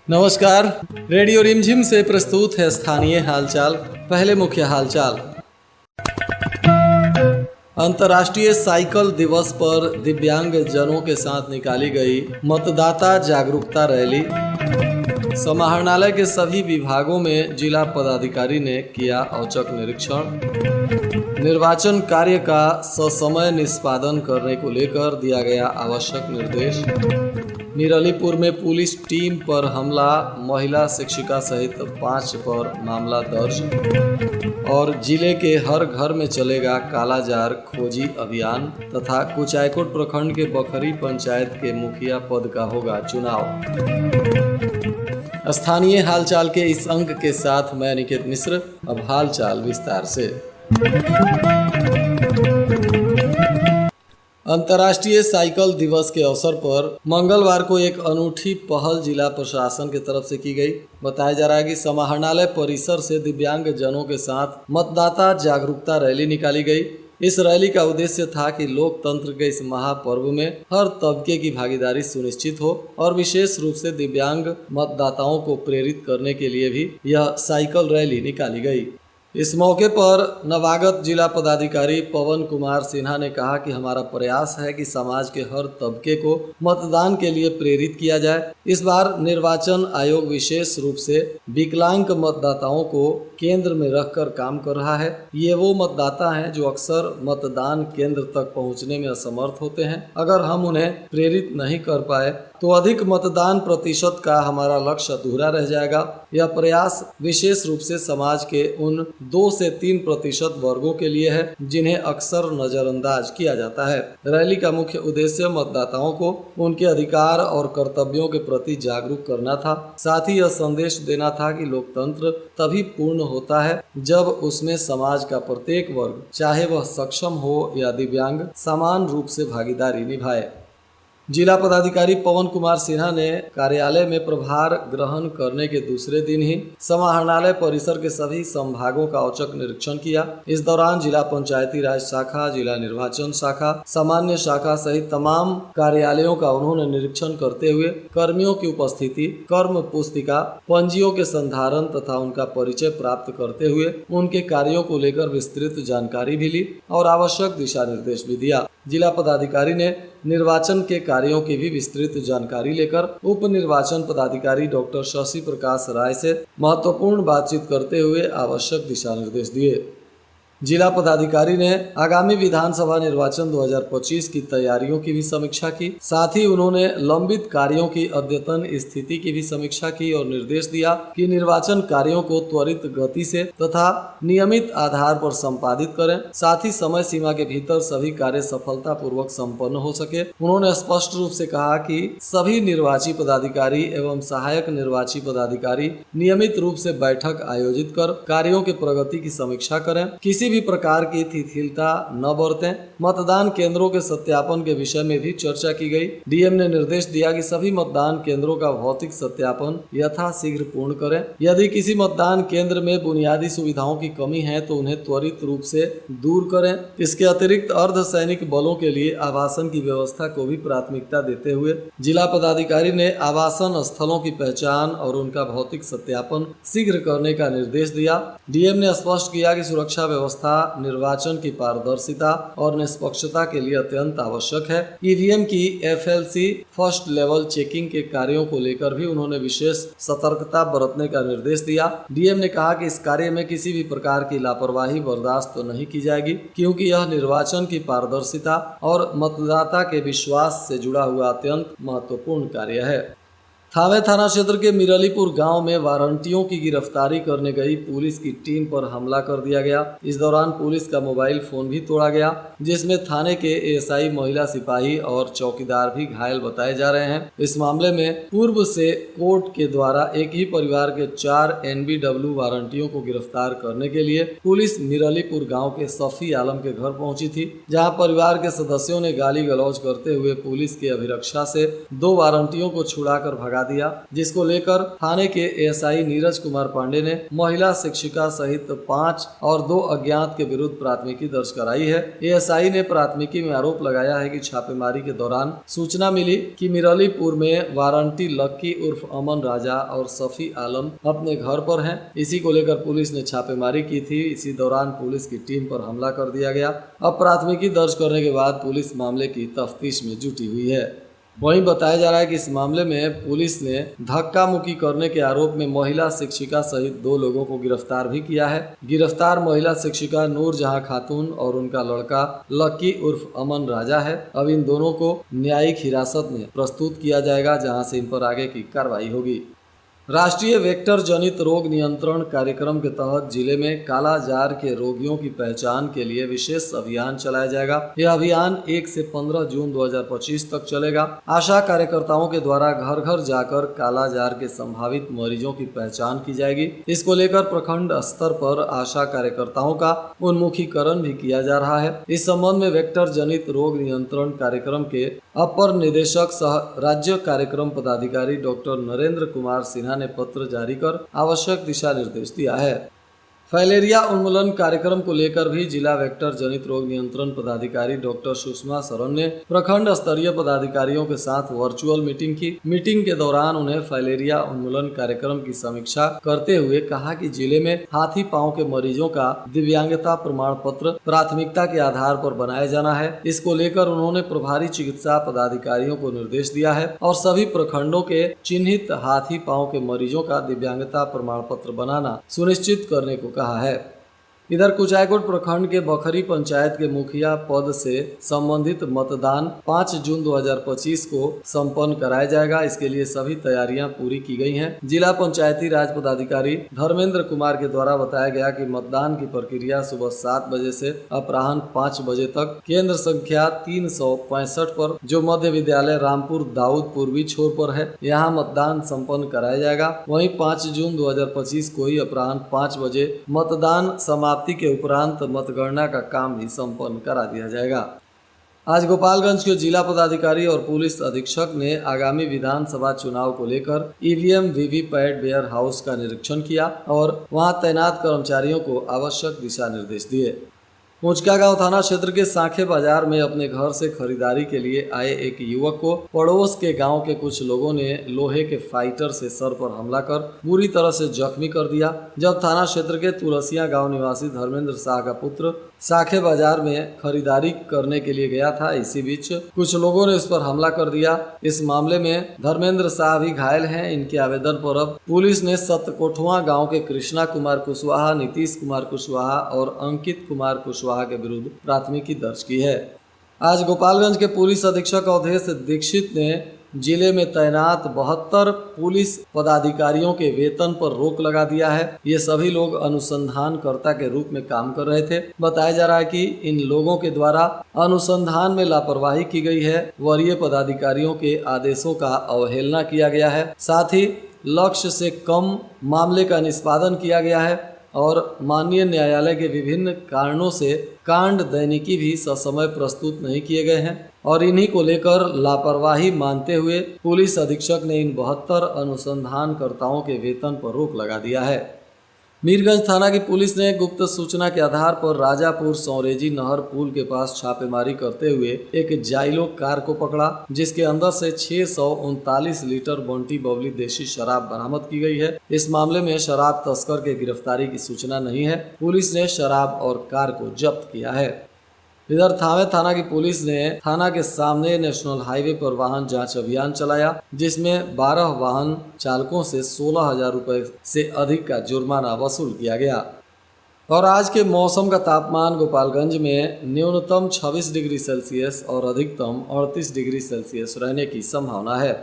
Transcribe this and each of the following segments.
नमस्कार। रेडियो रिमझिम से प्रस्तुत है स्थानीय हालचाल। पहले मुख्य हालचाल। अंतर्राष्ट्रीय साइकिल दिवस पर दिव्यांग जनों के साथ निकाली गई मतदाता जागरूकता रैली। समाहरणालय के सभी विभागों में जिला पदाधिकारी ने किया औचक निरीक्षण। निर्वाचन कार्य का ससमय निष्पादन करने को लेकर दिया गया आवश्यक निर्देश। मिरलीपुर में पुलिस टीम पर हमला, महिला शिक्षिका सहित 5 पर मामला दर्ज। और जिले के हर घर में चलेगा कालाजार खोजी अभियान तथा कुचायकोट प्रखंड के बखरी पंचायत के मुखिया पद का होगा चुनाव। स्थानीय हालचाल के इस अंक के साथ मैं निकेत मिश्र। अब हालचाल विस्तार से। अंतर्राष्ट्रीय साइकिल दिवस के अवसर पर मंगलवार को एक अनूठी पहल जिला प्रशासन की तरफ से की गई। बताया जा रहा है कि समाहरणालय परिसर से दिव्यांग जनों के साथ मतदाता जागरूकता रैली निकाली गई। इस रैली का उद्देश्य था कि लोकतंत्र के इस महापर्व में हर तबके की भागीदारी सुनिश्चित हो और विशेष रूप से दिव्यांग मतदाताओं को प्रेरित करने के लिए भी यह साइकिल रैली निकाली गई। इस मौके पर नवागत जिला पदाधिकारी पवन कुमार सिन्हा ने कहा कि हमारा प्रयास है कि समाज के हर तबके को मतदान के लिए प्रेरित किया जाए। इस बार निर्वाचन आयोग विशेष रूप से विकलांग मतदाताओं को केंद्र में रखकर काम कर रहा है। ये वो मतदाता हैं जो अक्सर मतदान केंद्र तक पहुंचने में असमर्थ होते हैं। अगर हम उन्हें प्रेरित नहीं कर पाए तो अधिक मतदान प्रतिशत का हमारा लक्ष्य अधूरा रह जाएगा। यह प्रयास विशेष रूप से समाज के उन 2 से 3% वर्गों के लिए है जिन्हें अक्सर नजरअंदाज किया जाता है। रैली का मुख्य उद्देश्य मतदाताओं को उनके अधिकार और कर्तव्यों के प्रति जागरूक करना था। साथ ही यह संदेश देना था कि लोकतंत्र तभी पूर्ण होता है जब उसमें समाज का प्रत्येक वर्ग, चाहे वह सक्षम हो या दिव्यांग, समान रूप से भागीदारी निभाए। जिला पदाधिकारी पवन कुमार सिन्हा ने कार्यालय में प्रभार ग्रहण करने के दूसरे दिन ही समाहरणालय परिसर के सभी संभागों का औचक निरीक्षण किया। इस दौरान जिला पंचायती राज शाखा, जिला निर्वाचन शाखा, सामान्य शाखा सहित तमाम कार्यालयों का उन्होंने निरीक्षण करते हुए कर्मियों की उपस्थिति, कर्म पुस्तिका, पंजियों के संधारण तथा उनका परिचय प्राप्त करते हुए उनके कार्यों को लेकर विस्तृत जानकारी भी ली और आवश्यक दिशा निर्देश भी दिया। जिला पदाधिकारी ने निर्वाचन के कार्यों की भी विस्तृत जानकारी लेकर उप निर्वाचन पदाधिकारी डॉक्टर शशि प्रकाश राय से महत्वपूर्ण बातचीत करते हुए आवश्यक दिशा निर्देश दिए। जिला पदाधिकारी ने आगामी विधानसभा निर्वाचन 2025 की तैयारियों की भी समीक्षा की। साथ ही उन्होंने लंबित कार्यों की अद्यतन स्थिति की भी समीक्षा की और निर्देश दिया कि निर्वाचन कार्यों को त्वरित गति से तथा नियमित आधार पर संपादित करें। साथ ही समय सीमा के भीतर सभी कार्य सफलतापूर्वक संपन्न हो सके। उन्होंने स्पष्ट रूप से कहा कि सभी निर्वाची पदाधिकारी एवं सहायक निर्वाची पदाधिकारी नियमित रूप से बैठक आयोजित कर कार्यों के प्रगति की समीक्षा करें। किसी भी प्रकार की शिथिलता न बरतें। मतदान केंद्रों के सत्यापन के विषय में भी चर्चा की गई। डीएम ने निर्देश दिया कि सभी मतदान केंद्रों का भौतिक सत्यापन यथाशीघ्र पूर्ण करें। यदि किसी मतदान केंद्र में बुनियादी सुविधाओं की कमी है तो उन्हें त्वरित रूप से दूर करें। इसके अतिरिक्त अर्धसैनिक बलों के लिए आवासन की व्यवस्था को भी प्राथमिकता देते हुए जिला पदाधिकारी ने आवासन स्थलों की पहचान और उनका भौतिक सत्यापन शीघ्र करने का निर्देश दिया। डीएम ने स्पष्ट किया कि सुरक्षा व्यवस्था निर्वाचन की पारदर्शिता और निष्पक्षता के लिए अत्यंत आवश्यक है। ईवीएम की एफएलसी फर्स्ट लेवल चेकिंग के कार्यों को लेकर भी उन्होंने विशेष सतर्कता बरतने का निर्देश दिया। डीएम ने कहा कि इस कार्य में किसी भी प्रकार की लापरवाही बर्दाश्त नहीं की जाएगी, क्योंकि यह निर्वाचन की पारदर्शिता और मतदाता के विश्वास से जुड़ा हुआ अत्यंत महत्वपूर्ण कार्य है। थावे थाना क्षेत्र के मिरलीपुर गांव में वारंटियों की गिरफ्तारी करने गई पुलिस की टीम पर हमला कर दिया गया। इस दौरान पुलिस का मोबाइल फोन भी तोड़ा गया, जिसमें थाने के एएसआई, महिला सिपाही और चौकीदार भी घायल बताए जा रहे हैं। इस मामले में पूर्व से कोर्ट के द्वारा एक ही परिवार के 4 NBW वारंटियों को गिरफ्तार करने के लिए पुलिस मिरलीपुर गाँव के सफी आलम के घर पहुंची थी, जहाँ परिवार के सदस्यों ने गाली गलौज करते हुए पुलिस की अभिरक्षा से 2 वारंटियों को छुड़ाकर भगा दिया, जिसको लेकर थाने के एएसआई नीरज कुमार पांडे ने महिला शिक्षिका सहित 5 और 2 अज्ञात के विरुद्ध प्राथमिकी दर्ज कराई है। एएसआई ने प्राथमिकी में आरोप लगाया है कि छापेमारी के दौरान सूचना मिली कि मिरलीपुर में वारंटी लक्की उर्फ अमन राजा और सफी आलम अपने घर पर हैं। इसी को लेकर पुलिस ने छापेमारी की थी। इसी दौरान पुलिस की टीम पर हमला कर दिया गया। अब प्राथमिकी दर्ज करने के बाद पुलिस मामले की तफ्तीश में जुटी हुई है। वहीं बताया जा रहा है कि इस मामले में पुलिस ने धक्का मुक्की करने के आरोप में महिला शिक्षिका सहित 2 लोगों को गिरफ्तार भी किया है। गिरफ्तार महिला शिक्षिका नूरजहां खातून और उनका लड़का लक्की उर्फ अमन राजा है। अब इन दोनों को न्यायिक हिरासत में प्रस्तुत किया जाएगा, जहां से इन पर आगे की कार्रवाई होगी। राष्ट्रीय वेक्टर जनित रोग नियंत्रण कार्यक्रम के तहत जिले में कालाजार के रोगियों की पहचान के लिए विशेष अभियान चलाया जाएगा। यह अभियान 1 से 15 जून 2025 तक चलेगा। आशा कार्यकर्ताओं के द्वारा घर घर जाकर कालाजार के संभावित मरीजों की पहचान की जाएगी। इसको लेकर प्रखंड स्तर पर आशा कार्यकर्ताओं का उन्मुखीकरण भी किया जा रहा है। इस संबंध में वेक्टर जनित रोग नियंत्रण कार्यक्रम के अपर निदेशक सह राज्य कार्यक्रम पदाधिकारी डॉक्टर नरेंद्र कुमार सिन्हा ने पत्र जारी कर आवश्यक दिशा निर्देश दिया है। फाइलेरिया उन्मूलन कार्यक्रम को लेकर भी जिला वेक्टर जनित रोग नियंत्रण पदाधिकारी डॉक्टर सुषमा शरण ने प्रखंड स्तरीय पदाधिकारियों के साथ वर्चुअल मीटिंग की। मीटिंग के दौरान उन्हें फाइलेरिया उन्मूलन कार्यक्रम की समीक्षा करते हुए कहा कि जिले में हाथी पांव के मरीजों का दिव्यांगता प्रमाण पत्र प्राथमिकता के आधार पर बनाया जाना है। इसको लेकर उन्होंने प्रभारी चिकित्सा पदाधिकारियों को निर्देश दिया है और सभी प्रखंडों के चिन्हित हाथी पांव के मरीजों का दिव्यांगता प्रमाण पत्र बनाना सुनिश्चित करने को कहा है। इधर कुचायकोट प्रखंड के बखरी पंचायत के मुखिया पद से संबंधित मतदान 5 जून 2025 को संपन्न कराया जाएगा। इसके लिए सभी तैयारियां पूरी की गई हैं। जिला पंचायती राज पदाधिकारी धर्मेंद्र कुमार के द्वारा बताया गया कि मतदान की प्रक्रिया सुबह 7 बजे से अपराह्न 5 बजे तक केंद्र संख्या 365 पर, जो मध्य विद्यालय रामपुर दाऊद पूर्वी छोर पर है, यहाँ मतदान संपन्न कराया जाएगा। वहीं 5 जून 2025 को ही अपराह्न 5 बजे मतदान समाप्ति के उपरांत मतगणना का काम भी संपन्न करा दिया जाएगा। आज गोपालगंज के जिला पदाधिकारी और पुलिस अधीक्षक ने आगामी विधानसभा चुनाव को लेकर ईवीएम वीवीपैट वेयर हाउस का निरीक्षण किया और वहां तैनात कर्मचारियों को आवश्यक दिशा निर्देश दिए। ऊंचकागांव थाना क्षेत्र के सांखे बाजार में अपने घर से खरीदारी के लिए आए एक युवक को पड़ोस के गांव के कुछ लोगों ने लोहे के फाइटर से सर पर हमला कर बुरी तरह से जख्मी कर दिया। जब थाना क्षेत्र के तुलसिया गांव निवासी धर्मेंद्र शाह का पुत्र सांखे बाजार में खरीदारी करने के लिए गया था, इसी बीच कुछ लोगों ने उस पर हमला कर दिया। इस मामले में धर्मेंद्र शाह भी घायल हैं। इनके आवेदन पर अब पुलिस ने सतकोठवा गांव के कृष्णा कुमार कुशवाहा, नीतीश कुमार कुशवाहा और अंकित कुमार कुशवाहा के विरुद्ध प्राथमिकी दर्ज की है। आज गोपालगंज के पुलिस अधीक्षक अवधेश दीक्षित ने जिले में तैनात 72 पुलिस पदाधिकारियों के वेतन पर रोक लगा दिया है। ये सभी लोग अनुसंधानकर्ता के रूप में काम कर रहे थे। बताया जा रहा है कि इन लोगों के द्वारा अनुसंधान में लापरवाही की गई है, वरीय पदाधिकारियों के आदेशों का अवहेलना किया गया है, साथ ही लक्ष्य से कम मामले का निष्पादन किया गया है और माननीय न्यायालय के विभिन्न कारणों से कांड दैनिकी भी ससमय प्रस्तुत नहीं किए गए हैं और इन्हीं को लेकर लापरवाही मानते हुए पुलिस अधीक्षक ने इन 72 अनुसंधानकर्ताओं के वेतन पर रोक लगा दिया है। मीरगंज थाना की पुलिस ने गुप्त सूचना के आधार पर राजापुर सौरेजी नहर पुल के पास छापेमारी करते हुए एक जाइलो कार को पकड़ा, जिसके अंदर से 639 लीटर बंटी बबली देशी शराब बरामद की गई है। इस मामले में शराब तस्कर के गिरफ्तारी की सूचना नहीं है। पुलिस ने शराब और कार को जब्त किया है। इधर थावे थाना की पुलिस ने थाना के सामने नेशनल हाईवे पर वाहन जांच अभियान चलाया, जिसमें 12 वाहन चालकों से 16,000 रुपए से अधिक का जुर्माना वसूल किया गया। और आज के मौसम का तापमान गोपालगंज में न्यूनतम 26 डिग्री सेल्सियस और अधिकतम 38 डिग्री सेल्सियस रहने की संभावना है।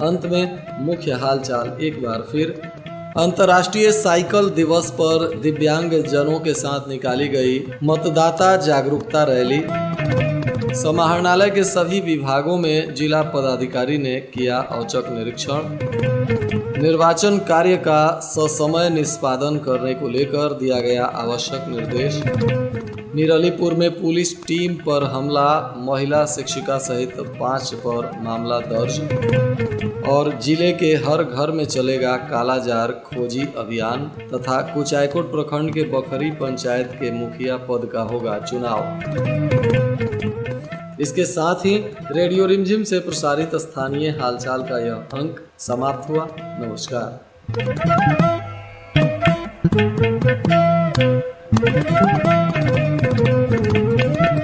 अंत में मुख्य हालचाल एक बार फिर। अंतर्राष्ट्रीय साइकिल दिवस पर दिव्यांग जनों के साथ निकाली गई मतदाता जागरूकता रैली। समाहरणालय के सभी विभागों में जिला पदाधिकारी ने किया औचक निरीक्षण। निर्वाचन कार्य का ससमय निष्पादन करने को लेकर दिया गया आवश्यक निर्देश। निरलीपुर में पुलिस टीम पर हमला, महिला शिक्षिका सहित 5 पर मामला दर्ज। और जिले के हर घर में चलेगा कालाजार खोजी अभियान तथा कुचायकोट प्रखंड के बखरी पंचायत के मुखिया पद का होगा चुनाव। इसके साथ ही रेडियो रिमझिम से प्रसारित स्थानीय हालचाल का यह अंक समाप्त हुआ। नमस्कार। Thank you.